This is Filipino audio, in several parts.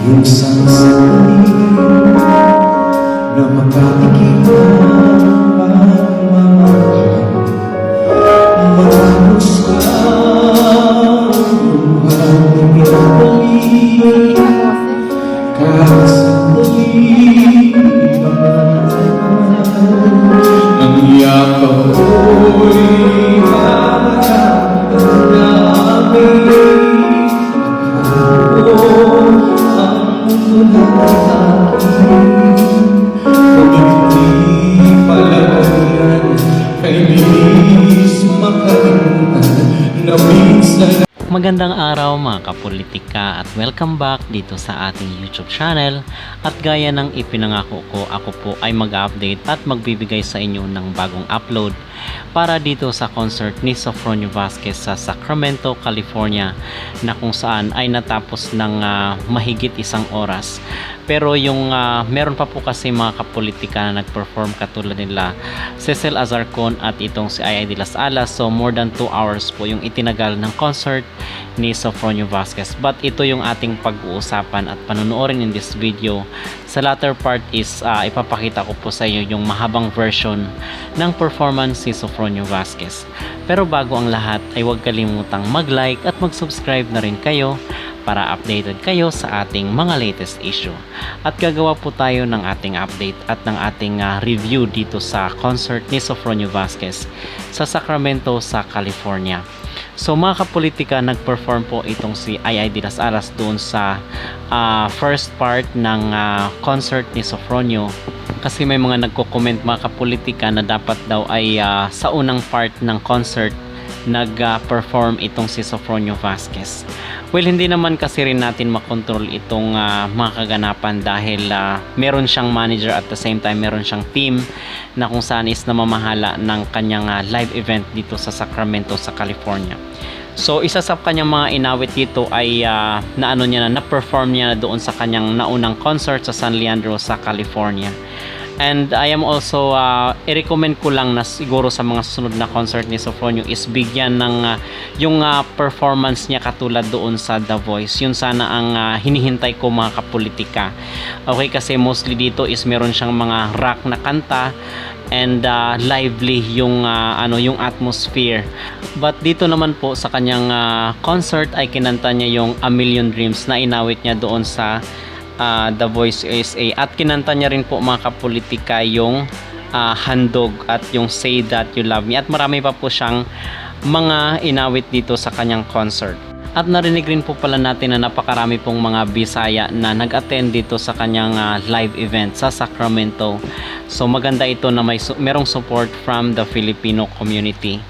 Yung sangsali na makatikim ng pagmamahal, matapos ka buhay pinabalik kahit sandali ang yakap ko'y hahagapin Magandang araw mga kapolitika at welcome back dito sa ating YouTube channel. At gaya ng ipinangako ko, ako po ay mag-update at magbibigay sa inyo ng bagong upload para dito sa concert ni Sofronio Vasquez sa Sacramento, California, na kung saan ay natapos ng mahigit isang oras. Pero yung meron pa po kasi mga kapolitika na nag-perform katulad nila Cecil Azarcon at itong si Ai de las Alas. So more than 2 hours po yung itinagal ng concert ni Sofronio Vasquez. But ito yung ating pag-uusapan at panunuorin in this video. Sa latter part is ipapakita ko po sa inyo yung mahabang version ng performance ni Sofronio Vasquez. Pero bago ang lahat ay huwag kalimutang mag-like at mag-subscribe na rin kayo para updated kayo sa ating mga latest issue. At gagawa po tayo ng ating update at ng ating review dito sa concert ni Sofronio Vasquez sa Sacramento sa California. So mga kapolitika, nag-perform po itong si Ai de las Alas doon sa first part ng concert ni Sofronio. Kasi may mga nagko-comment mga kapolitika na dapat daw ay sa unang part ng concert nag-perform itong si Sofronio Vasquez. Well, hindi naman kasi rin natin makontrol itong mga kaganapan dahil meron siyang manager at the same time meron siyang team na kung saan is namamahala ng kanyang live event dito sa Sacramento sa California. So isa sa kanyang mga inawit dito ay na-perform niya doon sa kanyang naunang concert sa San Leandro sa California. And I am also i-recommend ko lang na siguro sa mga susunod na concert ni Sofronio is bigyan ng yung performance niya katulad doon sa The Voice. Yun sana ang hinihintay ko mga kapolitika. Okay, kasi mostly dito is meron siyang mga rock na kanta and lively yung yung atmosphere. But dito naman po sa kanyang concert ay kinanta niya yung A Million Dreams na inawit niya doon sa The Voice USA, at kinanta niya rin po mga kapolitika yung Handog at yung Say That You Love Me, at marami pa po siyang mga inawit dito sa kanyang concert. At narinig rin po pala natin na napakarami pong mga Bisaya na nag-attend dito sa kanyang live event sa Sacramento. So maganda ito na merong support from the Filipino community.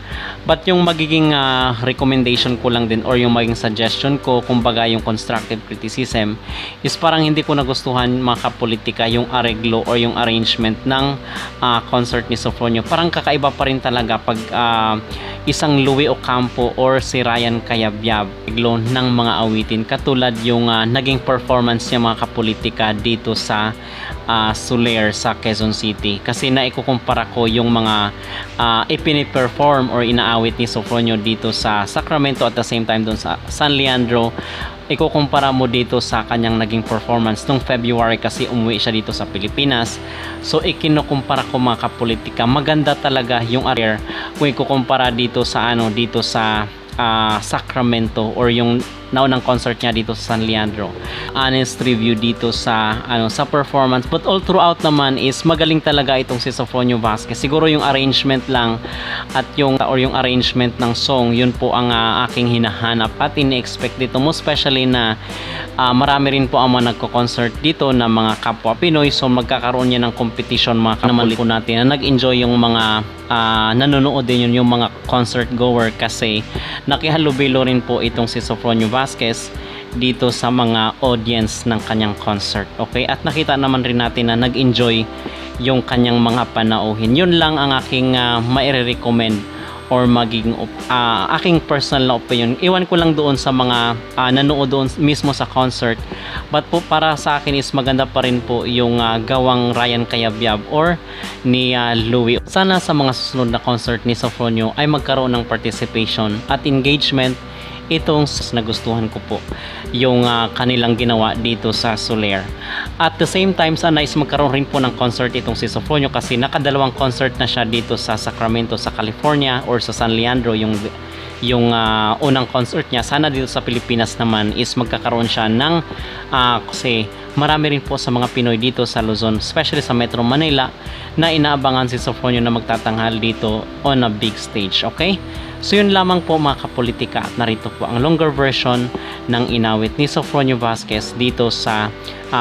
But yung magiging recommendation ko lang din or yung magiging suggestion ko, kumbaga yung constructive criticism, is parang hindi ko nagustuhan mga kapolitika yung areglo or yung arrangement ng concert ni Sofronio. Parang kakaiba pa rin talaga pag isang Louie Ocampo or si Ryan Cayabyab areglo ng mga awitin katulad yung naging performance niya mga kapolitika dito sa Soler sa Quezon City. Kasi naikukumpara ko yung mga ipini-perform or inaawit ni Sofronio dito sa Sacramento at the same time doon sa San Leandro. Ikukumpara mo dito sa kanyang naging performance nung February kasi umuwi siya dito sa Pilipinas. So ikinukumpara ko mga kapolitika, maganda talaga yung area kung ikukumpara dito sa Sacramento or yung naunang concert niya dito sa San Leandro. Honest review dito sa performance, but all throughout naman is magaling talaga itong si Sofronio Vasquez. Siguro yung arrangement lang at yung arrangement ng song, yun po ang aking hinahanap at ini-expect dito, most especially na marami rin po ang mga nagko-concert dito na mga kapwa Pinoy. So magkakaroon niya ng competition mga kapolitika po natin na nag-enjoy yung mga nanonood din yung mga concert goer, kasi nakihalubilo rin po itong si Sofronio Vasquez dito sa mga audience ng kanyang concert. Okay, at nakita naman rin natin na nag-enjoy yung kanyang mga panauhin. Yun lang ang aking maire-recommend or maging aking personal na opinion. Iwan ko lang doon sa mga nanood doon mismo sa concert. But po para sa akin is maganda pa rin po yung gawang Ryan Cayabyab or ni Louie. Sana sa mga susunod na concert ni Sofronio ay magkaroon ng participation at engagement itong nagustuhan ko po yung kanilang ginawa dito sa Soler. At the same time, sana is magkaroon rin po ng concert itong si Sofronio kasi nakadalawang concert na siya dito sa Sacramento sa California or sa San Leandro yung unang concert niya. Sana dito sa Pilipinas naman is magkakaroon siya ng kasi marami rin po sa mga Pinoy dito sa Luzon, especially sa Metro Manila, na inaabangan si Sofronio na magtatanghal dito on a big stage. Okay? So yun lamang po mga kapolitika, at narito po ang longer version ng inawit ni Sofronio Vasquez dito sa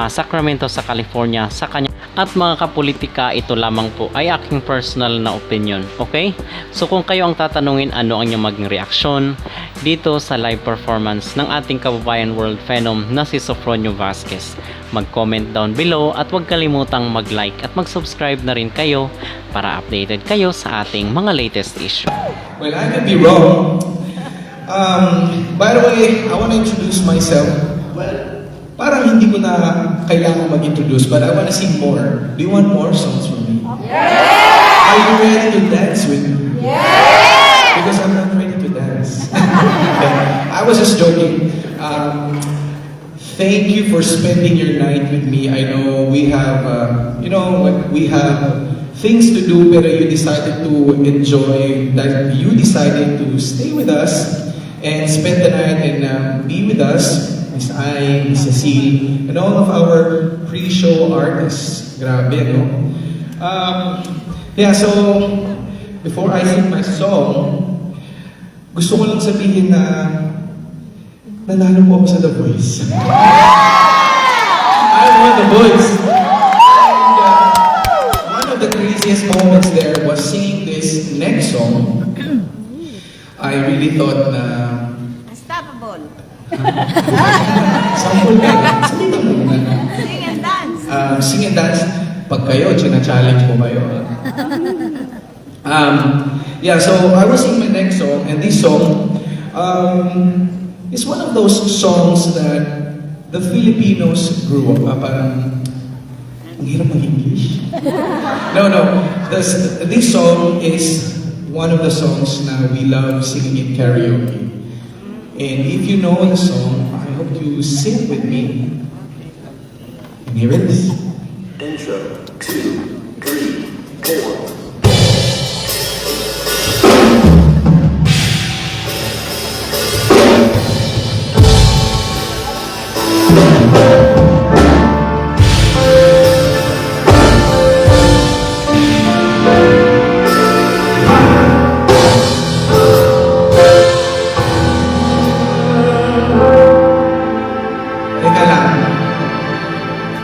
Sacramento sa California sa kanya. At mga kapolitika, ito lamang po ay aking personal na opinion. Okay? So kung kayo ang tatanungin ano ang inyong maging reaksyon dito sa live performance ng ating kababayan world phenom na si Sofronio Vasquez, mag-comment down below at huwag kalimutang mag-like at mag-subscribe na rin kayo para updated kayo sa ating mga latest issue. Well, I could be wrong. By the way, I want to introduce myself. Well, parang hindi ko na kailangan mag-introduce, but I want to sing more. Do you want more songs from me? Yeah! Are you ready to dance with me? Yeah! Because I'm not ready to dance. I was just joking. Thank you for spending your night with me. I know we have, we have things to do, but you decided to enjoy, that you decided to stay with us and spend the night and be with us, Miss I, Miss Cecile, and all of our pre-show artists. Grabe, no? So, before I sing my song, gusto ko lang sabihin na nanalo po ako sa The Voice. I won The Voice. The craziest moments there was singing this next song. I really thought na Unstoppable. sample ka. Salita mo na. Sing and dance. Sing and dance. Pag kayo, china-challenge mo kayo. So I will sing my next song, and this song is one of those songs that the Filipinos grew up. Ang hirap mag-English. No. This song is one of the songs na we love singing in karaoke. And if you know the song, I hope you sing with me. And here it is. Intro, 2, 3, 4.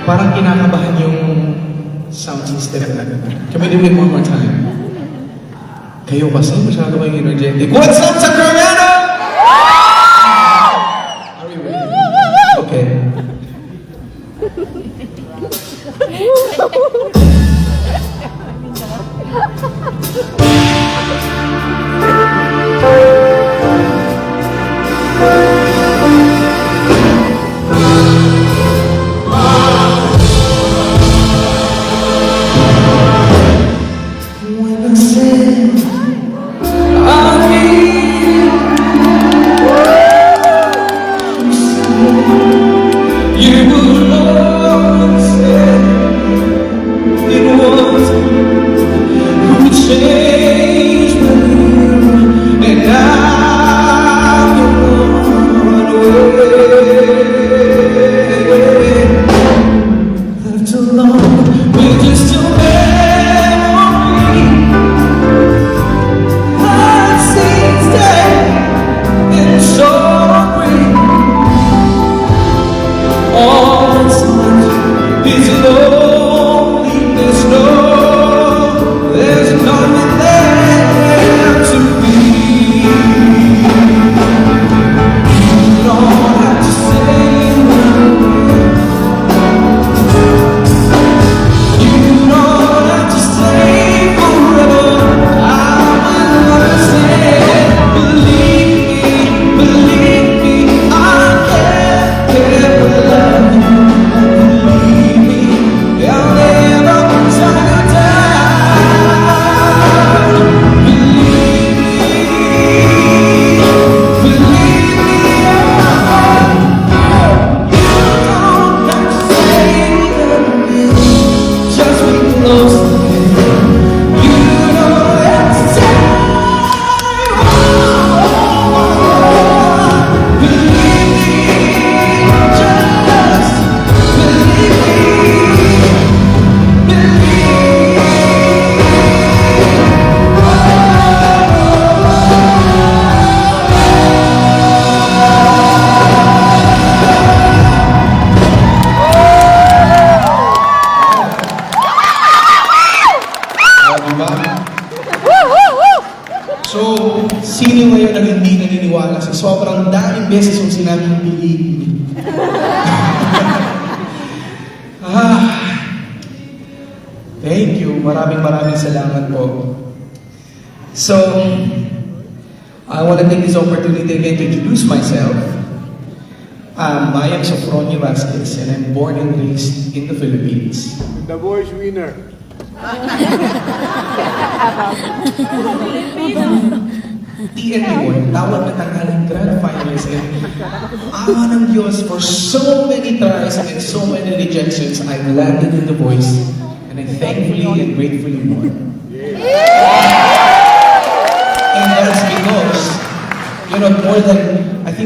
Parang kinakabahan yung sound system na. Can we do it one more time? Kayo kasi masyado kayong energetic. What's up, Sacramento? Are we ready? Okay. kasi sobrang daming beses yung sinabing believe me. Thank you. Maraming salamat po. So, I want to take this opportunity again to introduce myself. I am Sofronio Vasquez and I'm born and raised in the Philippines. The Voice winner. TNT mo, tawag na tanghaling grand finals and awa ng Diyos for so many tries and so many rejections, I've landed in The Voice and I thankfully and gratefully won. And that's because,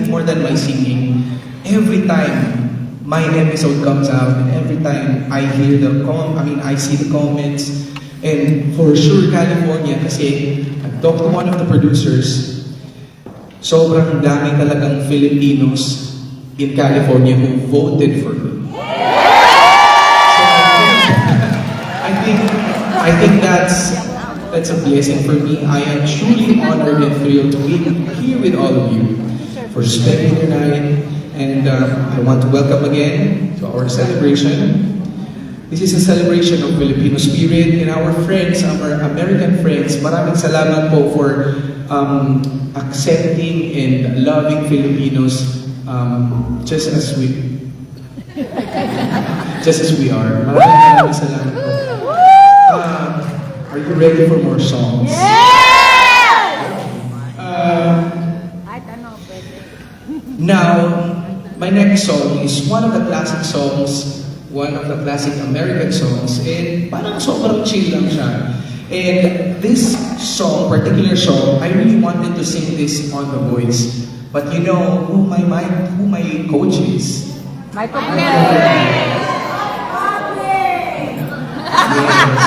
more than my singing, every time my episode comes out, and every time I hear I see the comments, and for sure California, kasi I talked to one of the producers, sobrang dami talagang Filipinos in California who voted for me. So I think that's a blessing for me. I am truly honored and thrilled to be here with all of you for spending the night. And I want to welcome again to our celebration. This is a celebration of Filipino spirit and our friends, our American friends. Maraming salamat po for accepting and loving Filipinos just as we are. Maraming salamat po. Are you ready for more songs? Now, my next song is one of the classic songs, one of the classic American songs, and parang sobrang chill lang siya. And this song, particular song, I really wanted to sing this on The Voice. But you know who my coach is? Michael Yes.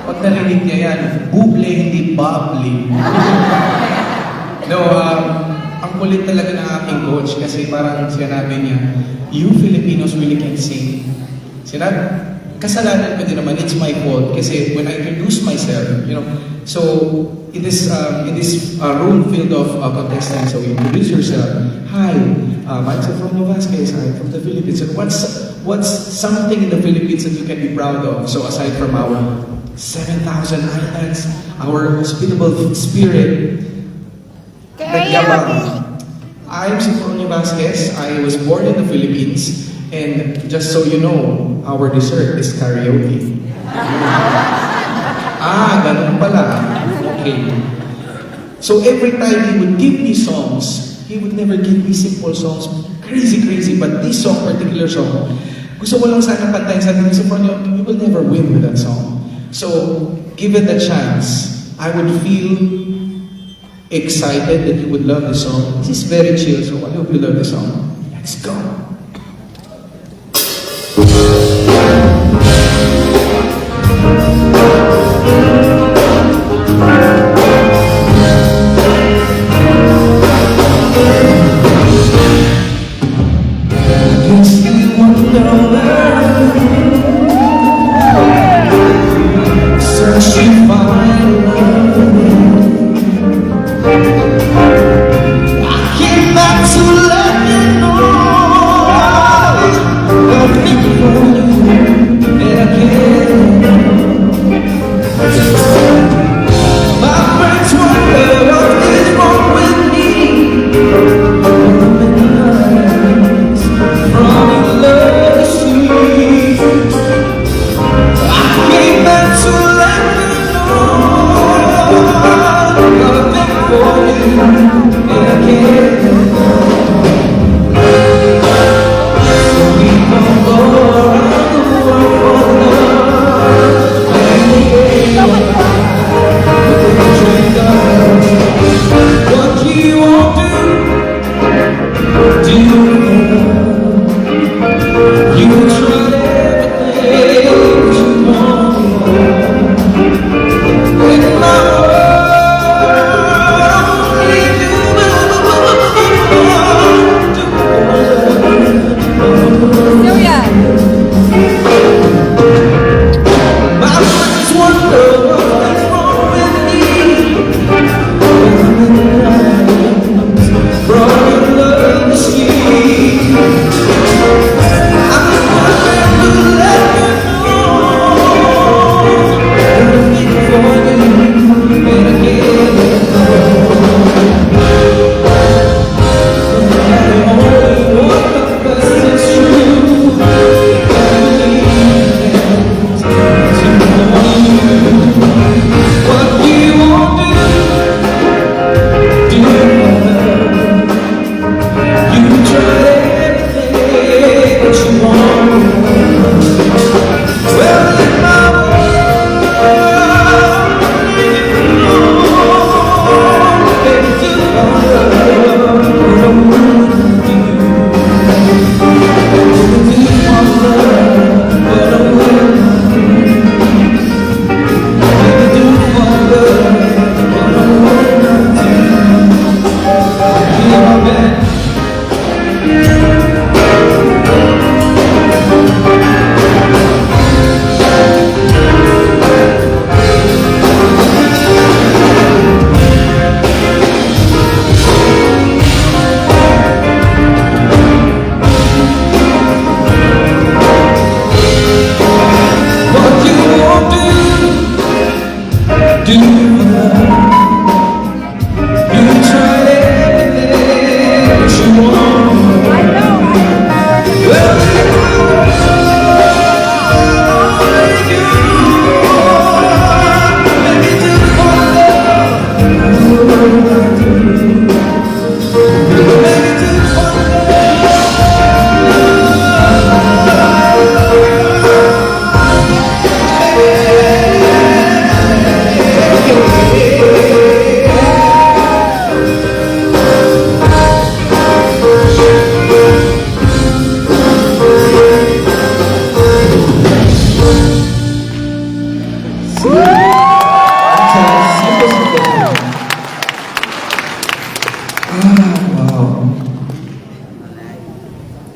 Pag narinig niya yan, buble, hindi bable. No, ang kulit talaga ng aking coach kasi parang sinabi niya, you Filipinos really can sing. Kasalanan ko din naman, it's my fault kasi when I introduce myself, so in this room filled of contestants, so you introduce yourself. Hi, I'm Sofronio Vasquez, I'm from the Philippines. And what's something in the Philippines that you can be proud of? So aside from our 7,000 islands, our hospitable spirit, I'm Sofronio Vasquez. I was born in the Philippines, and just so you know, our dessert is karaoke. Ganun pala. Okay. So every time he would give me songs, he would never give me simple songs, crazy, but this song, particular song, gusto ko lang sana pantayin. Sabi ni Sofronio, you will never win with that song. So, given the chance, I would feel excited that you would love the song. This is very chill, so I hope you love the song. Let's go! Searching for we gon' go around.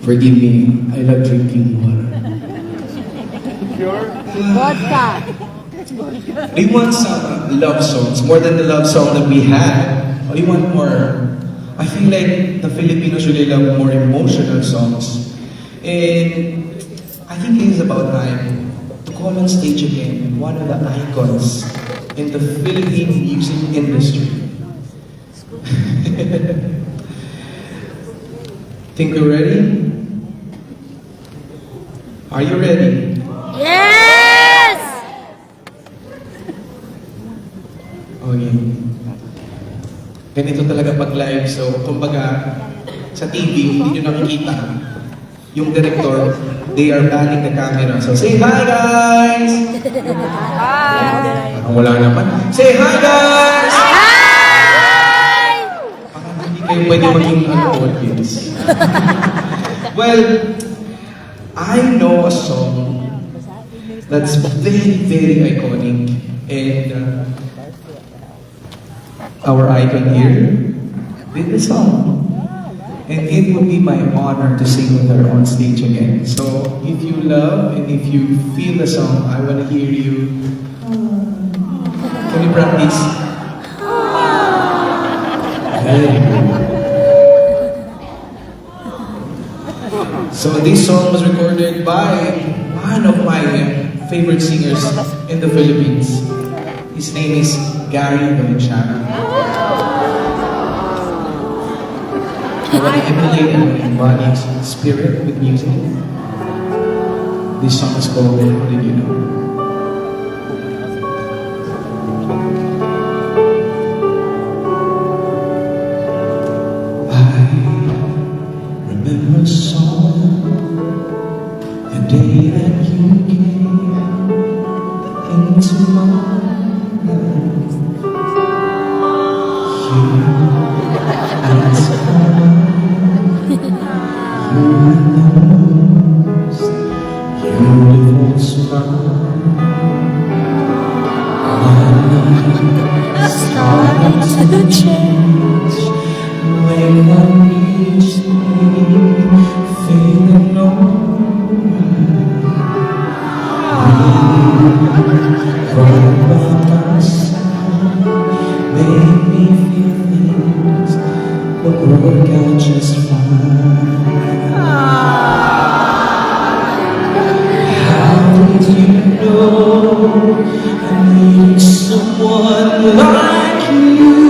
Forgive me, I love drinking water. Vodka. Do you want some love songs more than the love song that we had? Or do you want more? I feel like the Filipinos really love more emotional songs. And I think it is about time to call on stage again one of the icons in the Philippine music industry. Think we're ready? Are you ready? Yes! Okay. Ganito talaga pag live. So, kumbaga, sa TV, hindi nyo nakikita. Yung director, they are banning the camera. So, say hi, guys! Parang wala naman. Say hi, guys! Hi! Parang hindi kayo pwede maging audience. Well, I know a song that's very, very iconic. And our icon here did the song. And it would be my honor to sing with her on stage again. So, if you love and if you feel the song, I want to hear you. Can you practice? Very good. So, this song was recorded by one of my favorite singers in the Philippines. His name is Gary Valenciano. I want to emulate and embody his spirit with music. This song is called How Did You Know? I remember a song, the day that you came into my life. You asked for you had the most beautiful smile. My life started to change when I reached me, feeling right by my side, made me feel things would work out just fine. Did you know I needed someone like you?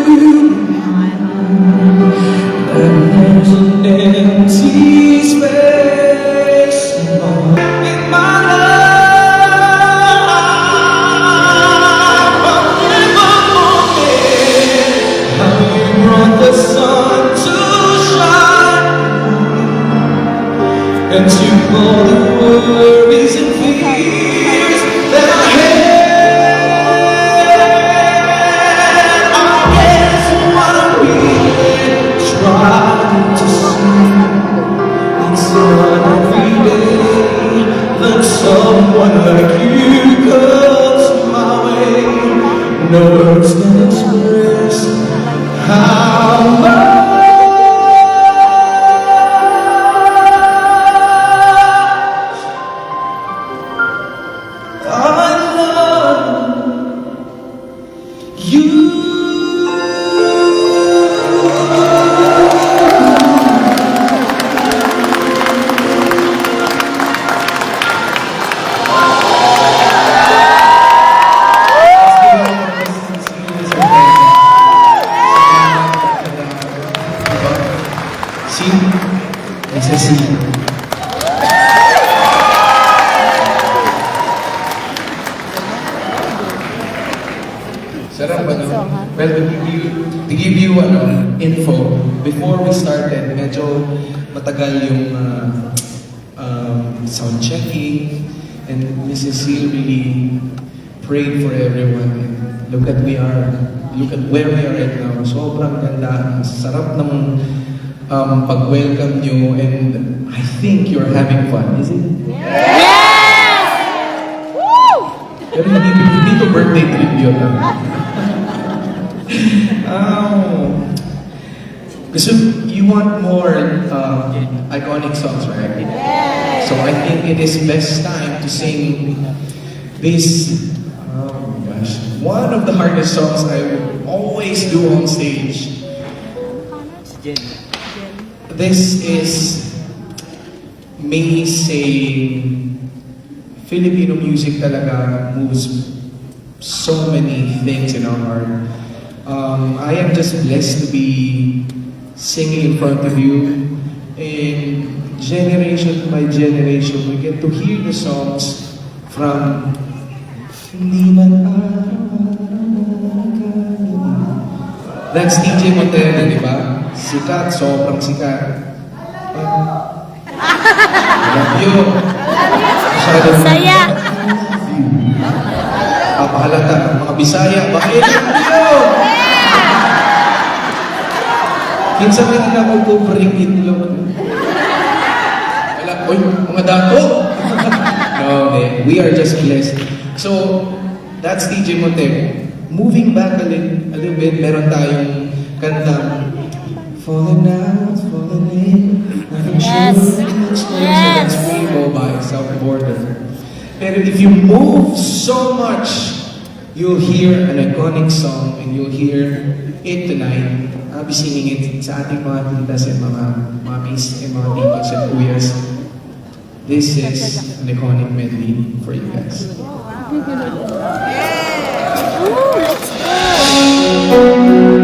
That there's an empty space in my life. I'll never forget how you brought the sun to shine and took all the worries and fears that I had. I guess what I'm really trying to see is that every day that someone like you comes my way. No words can express how much See? It's a C. Sarap ano? Well, to give you info, before we started, medyo matagal yung sound checking, and Mrs. Seal really prayed for everyone. And look at where we are right now. Sobrang ganda. Sarap ng pag-welcome nyo, and I think you're having fun, is it? Yes! Woo! Pero hindi to birthday tribute. Kasi you you want more iconic songs, right? So I think it is best time to sing this, oh my gosh, one of the hardest songs I will always do on stage. This is me saying Filipino music talaga moves so many things in our heart. I am just blessed to be singing in front of you, and generation by generation we get to hear the songs from Hindi Man Araw-Araw. That's DJ Montero, di ba? Sikat, sobrang sikat. Love you. Masyadong Saya. papahalata, mga Bisaya, bakit yun? Kinsa may nila magpo-bring itlog. Wala, oy, mga dato. No, man, we are just blessed. So, that's DJ Montero. Moving back a little bit, meron tayong kantang Falling out, falling in, nothing Yes. So Yes. that's Rainbow by South Border. Pero if you move so much, you'll hear an iconic song and you'll hear it tonight. I'll be singing it sa ating mga titas and mga mommies and mga titos and kuyas. This is an iconic medley for you guys. Ooh, let's go.